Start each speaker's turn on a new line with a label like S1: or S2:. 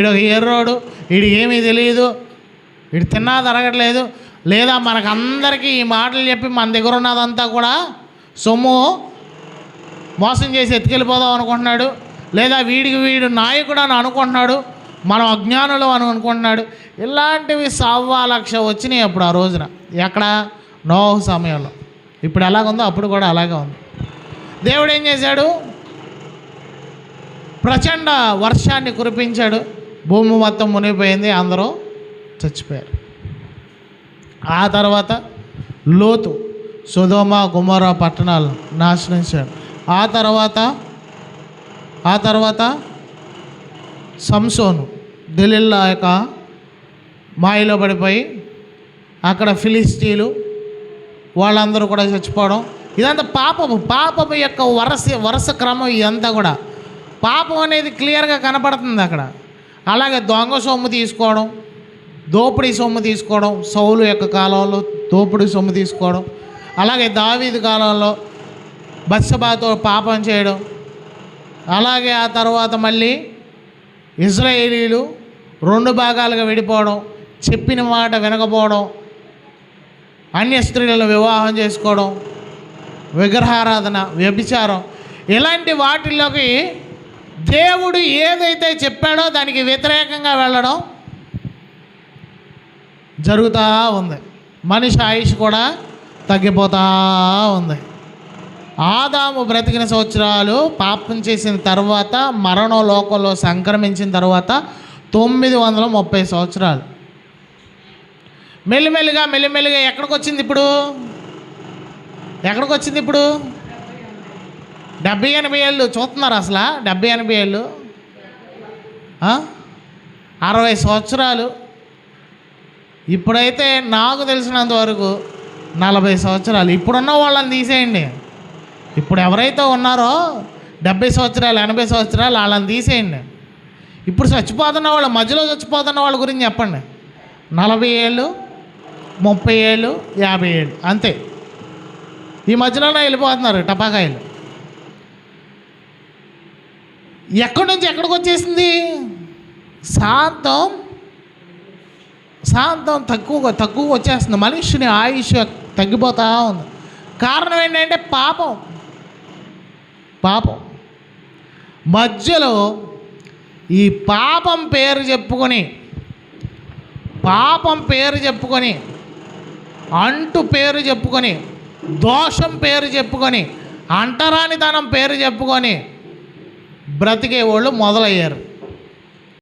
S1: వీడు ఎర్రోడు, వీడికి ఏమీ తెలియదు, వీడు తిన్నా తరగట్లేదు, లేదా మనకందరికీ ఈ మాటలు చెప్పి మన దగ్గర ఉన్నదంతా కూడా సొమ్ము మోసం చేసి ఎత్తుకెళ్ళిపోదాం అనుకుంటున్నాడు, లేదా వీడు నాయకుడు అని అనుకుంటున్నాడు, మనం అజ్ఞానులు అని అనుకుంటున్నాడు. ఇలాంటివి 1,00,000 వచ్చినాయి అప్పుడు ఆ రోజున. ఎక్కడ? నోహు సమయంలో. ఇప్పుడు ఎలాగుందో అప్పుడు కూడా అలాగే ఉంది. దేవుడు ఏం చేశాడు? ప్రచండ వర్షాన్ని కురిపించాడు, భూమి మొత్తం మునిగిపోయింది, అందరూ చచ్చిపోయారు. ఆ తర్వాత లోతు సొదొమ గొమొర్రా పట్టణాలను నాశనించాడు. ఆ తర్వాత సంసోను దెలీలా యొక్క మాయలో పడిపోయి అక్కడ ఫిలిస్తీన్లు వాళ్ళందరూ కూడా చచ్చిపోవడం. ఇదంతా పాపము యొక్క వరుస క్రమం. ఇదంతా కూడా పాపం అనేది క్లియర్గా కనపడుతుంది అక్కడ. అలాగే దొంగ సొమ్ము తీసుకోవడం, దోపిడీ సొమ్ము తీసుకోవడం, సౌలు యొక్క కాలంలో దోపిడీ సొమ్ము తీసుకోవడం, అలాగే దావీదు కాలంలో బత్షెబతో పాపం చేయడం, అలాగే ఆ తర్వాత మళ్ళీ ఇశ్రాయేలీలు 2 భాగాలుగా విడిపోవడం, చెప్పిన మాట వినకపోవడం, అన్య స్త్రీలను వివాహం చేసుకోవడం, విగ్రహారాధన, వ్యభిచారం, ఇలాంటి వాటిల్లోకి దేవుడు ఏదైతే చెప్పాడో దానికి వ్యతిరేకంగా వెళ్ళడం జరుగుతూ ఉంది. మనిషి ఆయుష్ కూడా తగ్గిపోతూ ఉంది. ఆదాము బ్రతికిన సంవత్సరాలు పాపం చేసిన తర్వాత, మరణం లోకంలో సంక్రమించిన తర్వాత 930 సంవత్సరాలు. మెల్లిమెల్లిగా ఎక్కడికి వచ్చింది ఇప్పుడు? 70-80 ఏళ్ళు చూస్తున్నారు అసలు. 70-80 ఏళ్ళు, 60 సంవత్సరాలు. ఇప్పుడైతే నాకు తెలిసినంత వరకు 40 సంవత్సరాలు. ఇప్పుడున్న వాళ్ళని తీసేయండి. ఇప్పుడు ఎవరైతే ఉన్నారో 70 సంవత్సరాలు 80 సంవత్సరాలు వాళ్ళని తీసేయండి. ఇప్పుడు చచ్చిపోతున్న వాళ్ళు, మధ్యలో చచ్చిపోతున్న వాళ్ళ గురించి చెప్పండి. 40 ఏళ్ళు, 30 ఏళ్ళు, 50 ఏళ్ళు అంతే. ఈ మధ్యలోనే వెళ్ళిపోతున్నారు టపాకాయలు. ఎక్కడి నుంచి ఎక్కడికి వచ్చేసింది? శాంతం తక్కువ వచ్చేస్తుంది. మనిషిని ఆయుష్ తగ్గిపోతూ ఉంది. కారణం ఏంటంటే పాపం. మధ్యలో ఈ పాపం పేరు చెప్పుకొని అంటు పేరు చెప్పుకొని, దోషం పేరు చెప్పుకొని, అంటరానితనం పేరు చెప్పుకొని బ్రతికే వాళ్ళు మొదలయ్యారు.